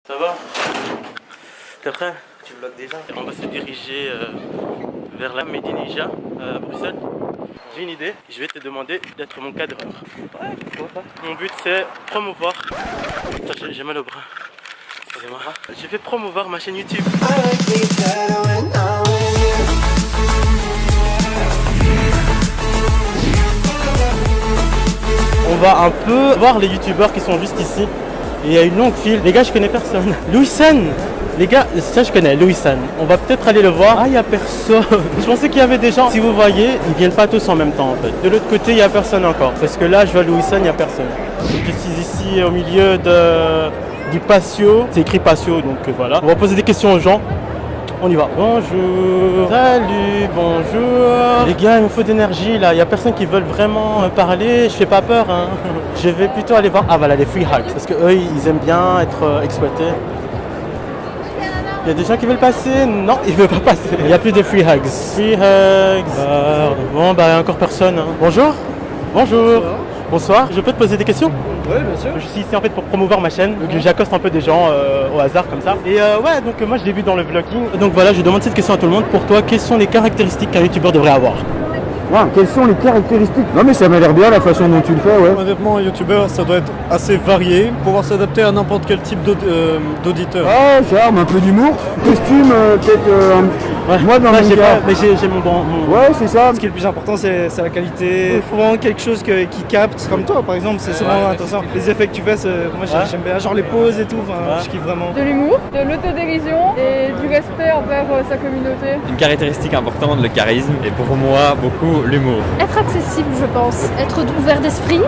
Ça va? T'es prêt? Tu vlogs déjà? On va se diriger vers la Médinija à Bruxelles. J'ai une idée, je vais te demander d'être mon cadreur. Ouais, pourquoi pas? Mon but c'est promouvoir. Putain, j'ai mal au bras. Excusez-moi. Je vais promouvoir ma chaîne YouTube. On va un peu voir les youtubeurs qui sont juste ici. Il y a une longue file. Les gars, je connais personne. Louis San. Les gars, ça je connais, Louis San. On va peut-être aller le voir. Ah, il n'y a personne. Je pensais qu'il y avait des gens. Si vous voyez, ils viennent pas tous en même temps en fait. De l'autre côté, il n'y a personne encore. Parce que là, je vois Louis San, il n'y a personne. Je suis ici au milieu du patio. C'est écrit patio, donc voilà. On va poser des questions aux gens. On y va. Bonjour. Salut, bonjour. Les gars, il me faut d'énergie là. Il n'y a personne qui veut vraiment parler. Je fais pas peur. Hein. Je vais plutôt aller voir. Ah voilà, les free hugs. Parce que eux, ils aiment bien être exploités. Il y a des gens qui veulent passer. Non, ils ne veulent pas passer. Il n'y a plus de free hugs. Free hugs. Bon, bah, il n'y a encore personne. Hein. Bonjour. Bonjour. Bonsoir. Je peux te poser des questions? Oui, bien sûr. Je suis ici en fait pour promouvoir ma chaîne, donc j'accoste un peu des gens au hasard comme ça. Et ouais, donc moi je l'ai vu dans le vlogging. Donc voilà, je demande cette question à tout le monde. Pour toi, quelles sont les caractéristiques qu'un youtubeur devrait avoir? Ouais, quelles sont les caractéristiques? Non mais ça m'a l'air bien la façon dont tu le fais, ouais. Honnêtement, un youtubeur, ça doit être assez varié, pouvoir s'adapter à n'importe quel type d'auditeur. Ah, charme, un peu d'humour, costume, peut-être Ouais, moi dans mon cas. mais j'ai mon bon. Ouais, c'est ça. Ce qui est le plus important, c'est la qualité. Il faut vraiment quelque chose qui capte, comme toi par exemple, c'est vraiment intéressant. Les effets que tu fais, moi j'aime bien, genre les pauses et tout, je kiffe vraiment. De l'humour, de l'autodérision et du respect envers sa communauté. Une caractéristique importante, le charisme, et pour moi, beaucoup l'humour. Être accessible, je pense. Être ouvert d'esprit.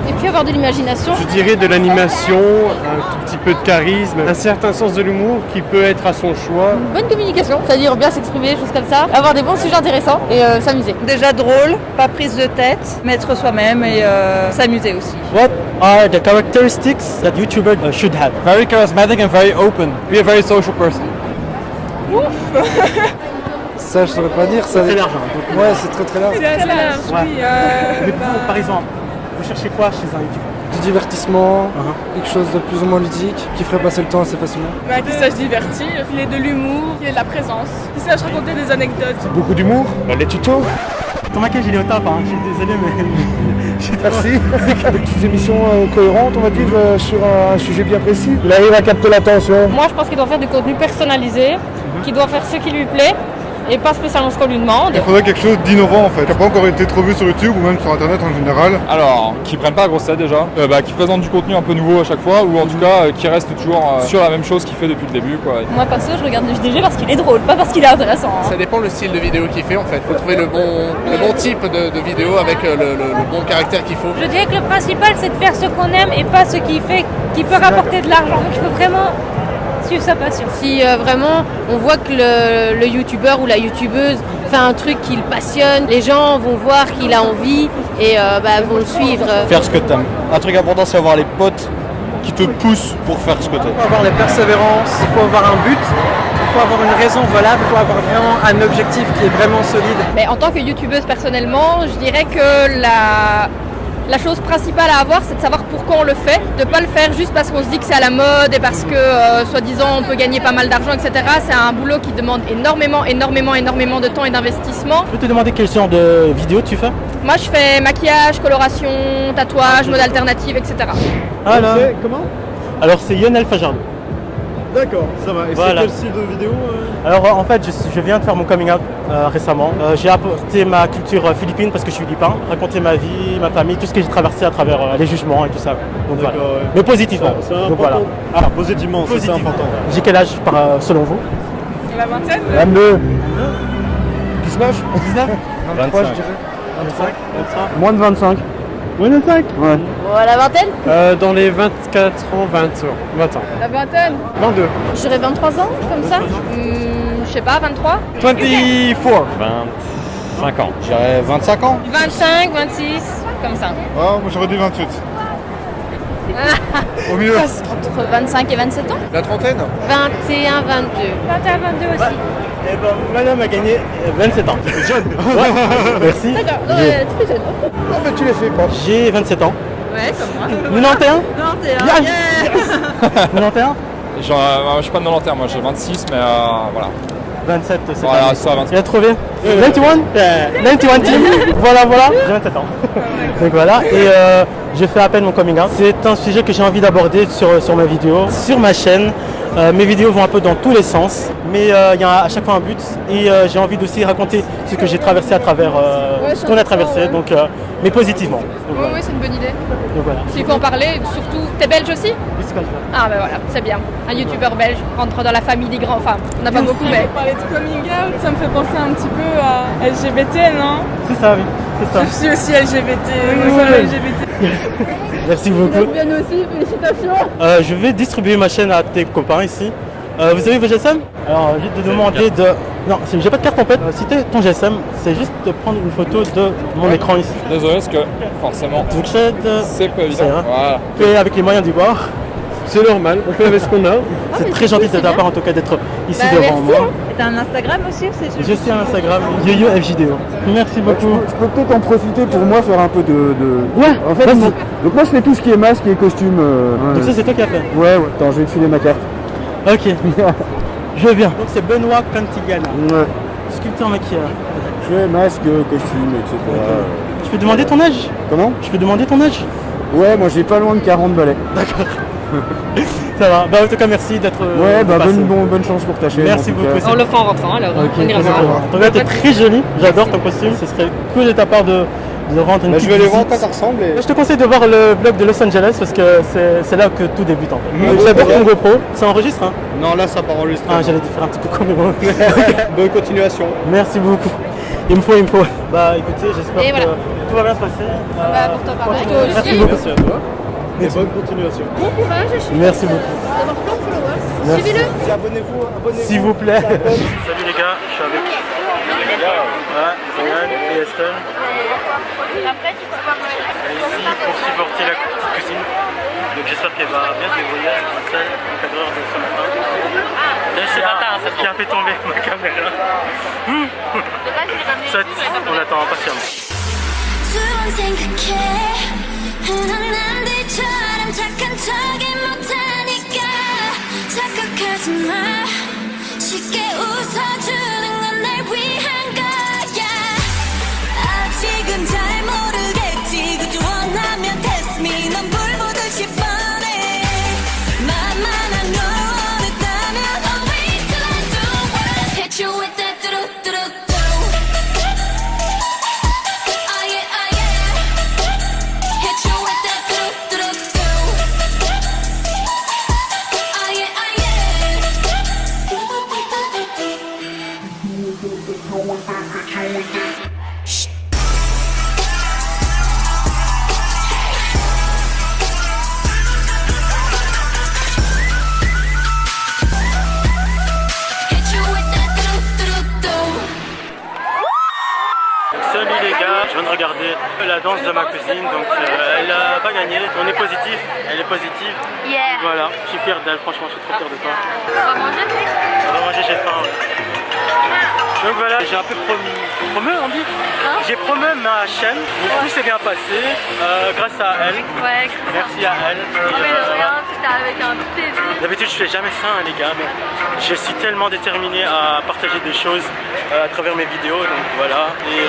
Et puis avoir de l'imagination. Je dirais de l'animation, un tout petit peu de charisme, un certain sens de l'humour qui peut être à son choix. Une bonne communication, c'est-à-dire bien s'exprimer, choses comme ça. Avoir des bons sujets intéressants et s'amuser. Déjà drôle, pas prise de tête, mettre soi-même et s'amuser aussi. What are the characteristics that YouTuber should have? Very charismatic and very open. Be a very social person. Ça, je saurais pas dire. Ça... Très large. Hein. Ouais, c'est très large. C'est assez large, Ouais. oui. Mais vous, par exemple, vous cherchez quoi chez un youtubeur? Du divertissement, quelque chose de plus ou moins ludique, qui ferait passer le temps assez facilement. Qui sache divertir, qu'il ait de l'humour, qu'il ait de la présence, qu'il sache raconter des anecdotes. Beaucoup d'humour, les tutos. Ton maquillage il est au top, hein. Je suis désolé mais... Merci. Des petites émissions cohérentes, on va dire, sur un sujet bien précis. Il arrive à capter l'attention. Moi, je pense qu'il doit faire du contenu personnalisé, qu'il doit faire ce qui lui plaît et pas spécialement ce qu'on lui demande. Il faudrait quelque chose d'innovant en fait, qui n'a pas encore été trop vu sur YouTube ou même sur internet en général. Alors, qui prennent pas la grosse tête déjà, qui présentent du contenu un peu nouveau à chaque fois, ou en tout cas qui restent toujours sur la même chose qu'il fait depuis le début, quoi. Moi, perso, je regarde le JDG parce qu'il est drôle, pas parce qu'il est intéressant. Ça dépend le style de vidéo qu'il fait en fait. Il faut trouver le bon type de vidéo avec le bon caractère qu'il faut. Je dirais que le principal, c'est de faire ce qu'on aime et pas ce qui peut rapporter de l'argent. Donc, il faut vraiment suivre sa passion. Si vraiment on voit que le youtubeur ou la youtubeuse fait un truc qui le passionne, les gens vont voir qu'il a envie et vont le suivre. Faire ce que t'aimes. Un truc important, c'est avoir les potes qui te poussent pour faire ce que t'aimes. Il faut avoir la persévérance, il faut avoir un but, il faut avoir une raison valable, il faut avoir vraiment un objectif qui est vraiment solide. Mais en tant que youtubeuse personnellement, je dirais que la chose principale à avoir, c'est de savoir pourquoi on le fait, de ne pas le faire juste parce qu'on se dit que c'est à la mode et parce que, soi-disant, on peut gagner pas mal d'argent, etc. C'est un boulot qui demande énormément de temps et d'investissement. Je peux te demander quel genre de vidéo tu fais? Moi, je fais maquillage, coloration, tatouage, mode alternative, etc. Alors, Comment? alors c'est Lionel Fajardo. D'accord, ça va. Et Voilà. c'est quel style de vidéo Alors en fait, je viens de faire mon coming out récemment. J'ai apporté ma culture philippine parce que je suis philippin, raconter ma vie, ma famille, tout ce que j'ai traversé à travers les jugements et tout ça. Donc voilà. ouais. Mais positivement. C'est Donc important. voilà. Ah, positivement, c'est important. J'ai quel âge selon vous? La vingtaine. 22. 19 19 23, je dirais. 25 Moins de 25. Oui, 25 Ouais. La vingtaine. Dans les 24 ans, 20 ans. La vingtaine. 22. Je dirais 23 ans, comme ça. Je sais pas, 23. 24. 25 ans. Je dirais 25 ans. 25, 26, comme ça. Ah, moi j'aurais dit 28. Au milieu. Entre 25 et 27 ans. La trentaine? 21, 22. 21, 22 aussi. Eh ben, madame a gagné 27 ans. Jeune. Ouais. Merci. D'accord, très jeune. Ah mais tu les fais pas. J'ai 27 ans. Ouais, comme moi. 91 91, yes. 91 Je suis pas de 90, moi j'ai 26, mais voilà. 27, c'est Voilà, pas ça, 27. Il a trouvé 91 91 team. Voilà, j'ai 27 ans. Donc voilà, et j'ai fait à peine mon coming out. C'est un sujet que j'ai envie d'aborder sur mes vidéos, sur ma chaîne. Mes vidéos vont un peu dans tous les sens, mais il y a à chaque fois un but. Et j'ai envie d'aussi raconter ce que j'ai traversé à travers ce qu'on a traversé, donc, mais positivement. Donc, Oui, c'est une bonne idée. donc voilà. Il faut en parler, surtout. T'es belge aussi? Ah ben voilà, c'est bien. Un youtubeur belge rentre dans la famille des grands. Enfin, on n'a pas beaucoup, mais. Parler de coming out, ça me fait penser un petit peu à LGBT, non? C'est ça, oui, c'est ça. Je suis aussi LGBT, oui. Merci beaucoup. Bien aussi, félicitations. Je vais distribuer ma chaîne à tes copains ici. Vous avez vos GSM? Alors, juste de demander de... Non, j'ai pas de carte en fait. Si t'as ton GSM, c'est juste de prendre une photo de mon écran ici. Désolé, parce que forcément, c'est pas évident. Voilà. Fait avec les moyens du bord. C'est normal, on fait avec ce qu'on a. C'est très gentil de ta part en tout cas d'être ici devant moi. T'as un Instagram aussi? Je suis un Instagram, YoYo FJDO. Merci beaucoup. Je peux peut-être en profiter pour moi faire un peu de... Ouais, En fait, vas-y. donc moi je fais tout ce qui est masque et costume. Donc ça c'est toi qui as fait? Ouais. Attends, je vais te filer ma carte. Ok. Je viens. Donc c'est Benoît Cantigana, Ouais. sculpteur maquilleur. Je fais masque, costume, etc. Je peux demander ton âge? Comment? Je peux demander ton âge? Ouais, moi j'ai pas loin de 40 balais. D'accord. Ça va. Bah en tout cas merci d'être. Ouais, bah passé. bonne chance pour ta chaîne. Merci en tout beaucoup. cas. On le fera en rentrant alors. Ok, On ira c'est voir. bon. En tout cas, t'es très jolie. J'adore ton costume. Ce serait cool de ta part de rendre une Bah, petite je vais aller voir à visite. quoi ça ressemble. Et... Je te conseille de voir le blog de Los Angeles parce que c'est là que tout débute en fait. Donc, j'adore ton GoPro. Ça enregistre hein? Non, là ça part enregistré. Ah, j'allais te faire un petit peu comme bon. Bonne continuation. Merci beaucoup. Il me faut. Bah écoutez, j'espère Et que voilà. tout va bien se passer. Bah, pour toi pareil. continue. Toi aussi. Merci beaucoup. Merci à toi. Et bonne continuation. Bon courage, je suis Merci beaucoup. d'avoir plein de followers. Merci. Suivez-le. Abonnez-vous. S'il vous plaît. Salut les gars, je suis avec Zénan et Estelle. Après, tu peux pas me Ici pour supporter la petite cousine. Donc j'espère qu'elle va bien se débrouiller. C'est celle du cadreur de ce matin. Qui a fait tomber ma caméra. On attend impatiemment. 두번 생각해 흔한 남들처럼 착한 척이 못하니까 착각하지 마 쉽게 웃어주는 건 날 위한 거야 아직은 잘 모르겠지 그저 원하면 test me 넌 불보듯이 뻔해 만만한 너 원했다면 I'll wait till I do it hit you with that 뚜루뚜루 Salut les gars, je viens de regarder la danse de ma cousine, donc elle a pas gagné. On est positif, elle est positive. Yeah. Voilà, je suis fier d'elle, franchement, je suis trop fier de toi. On va manger. On va manger, j'ai faim. Ouais. Donc voilà, j'ai un peu promu, on dit j'ai promu ma chaîne, donc tout s'est bien passé grâce à elle. Ouais, Merci à elle. mais de rien, c'était avec un plaisir. D'habitude je fais jamais ça hein, les gars, mais je suis tellement déterminé à partager des choses à travers mes vidéos, donc voilà. Et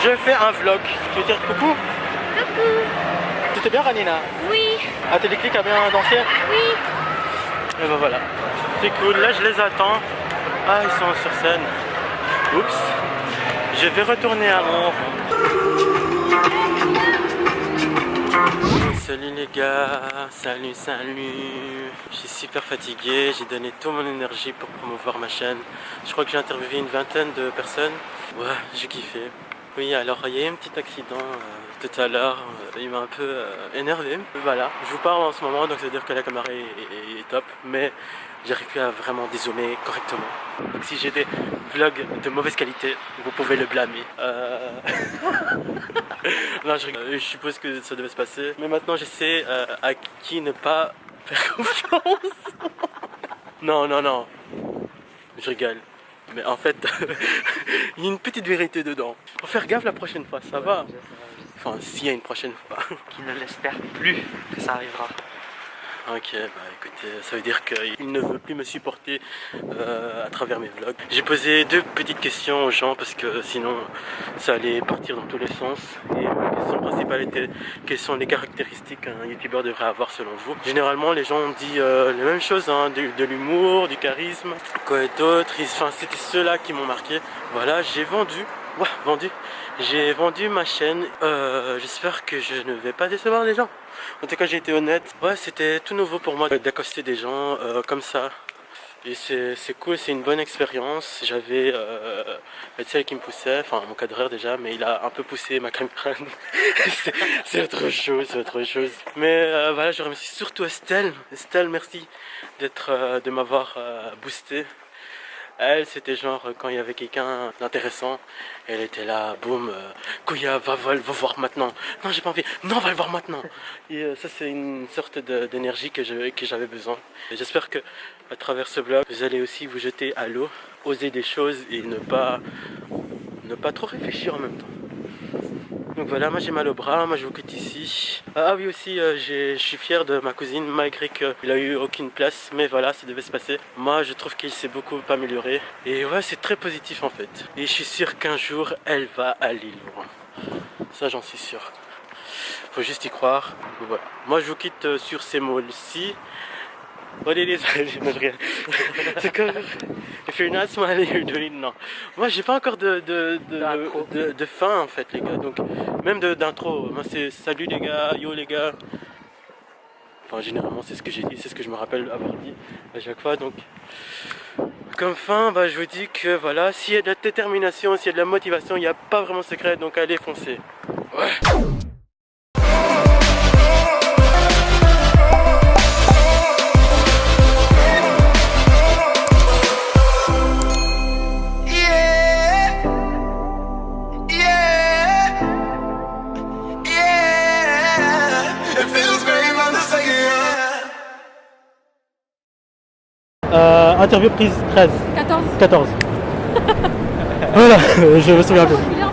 je fais un vlog. Tu veux dire coucou? Coucou. C'était bien Ranina? Oui. Ah Téléclic a bien dansé? Oui. Et ben voilà. C'est cool, là je les attends. Ah ils sont sur scène. Oups. Je vais retourner à mon... Salut les gars, salut. Je suis super fatigué, j'ai donné toute mon énergie pour promouvoir ma chaîne. Je crois que j'ai interviewé une vingtaine de personnes. Ouais, j'ai kiffé. Oui, alors il y a eu un petit accident tout à l'heure, il m'a un peu énervé. Voilà, je vous parle en ce moment, donc ça veut dire que la caméra est top, mais j'arrive plus à vraiment dézoomer correctement. Donc si j'ai des vlogs de mauvaise qualité, vous pouvez le blâmer. Non, je suppose que ça devait se passer, mais maintenant je sais à qui ne pas faire confiance. Non, je rigole. Mais en fait, il y a une petite vérité dedans. Faut faire gaffe la prochaine fois, ça va? Enfin, s'il y a une prochaine fois. Qui ne l'espère plus que ça arrivera. Ok, bah écoutez, ça veut dire qu'il ne veut plus me supporter à travers mes vlogs. J'ai posé 2 petites questions aux gens parce que sinon ça allait partir dans tous les sens. Et ma question principale était quelles sont les caractéristiques qu'un youtubeur devrait avoir selon vous. Généralement les gens ont dit les mêmes choses, hein, de l'humour, du charisme, quoi d'autre. Enfin, c'était ceux-là qui m'ont marqué. Voilà, j'ai vendu. J'ai vendu ma chaîne. J'espère que je ne vais pas décevoir les gens. En tout cas, j'ai été honnête. Ouais, c'était tout nouveau pour moi d'accoster des gens comme ça. Et c'est cool, c'est une bonne expérience. J'avais celle qui me poussait, enfin mon cadreur déjà, mais il a un peu poussé ma caméra. c'est autre chose. Mais voilà, je remercie surtout Estelle. Estelle, merci de m'avoir boosté. Elle, c'était genre quand il y avait quelqu'un d'intéressant, elle était là, boum, Kouya, va voir maintenant. Non, j'ai pas envie. Non, va le voir maintenant. Et ça, c'est une sorte d'énergie que j'avais besoin. J'espère que à travers ce vlog, vous allez aussi vous jeter à l'eau, oser des choses et ne pas trop réfléchir en même temps. Donc voilà, moi j'ai mal au bras, moi je vous quitte ici. Ah oui aussi, je suis fier de ma cousine malgré qu'il a eu aucune place. Mais voilà, ça devait se passer. Moi je trouve qu'il s'est beaucoup amélioré. Et ouais, c'est très positif en fait. Et je suis sûr qu'un jour, elle va aller loin. Ça j'en suis sûr. Faut juste y croire. Donc, voilà. Moi je vous quitte sur ces mots-ci. What it is, c'est comme if you're not smiling, you're doing it. Non. Moi j'ai pas encore de fin en fait les gars, donc même d'intro. Moi c'est salut les gars, yo les gars. Enfin généralement c'est ce que j'ai dit, c'est ce que je me rappelle avoir dit à chaque fois. Donc comme fin, bah, je vous dis que voilà, s'il y a de la détermination, s'il y a de la motivation, il n'y a pas vraiment de secret, donc allez foncez. Ouais. Interview prise 13. 14. 14. Voilà, je me souviens plus.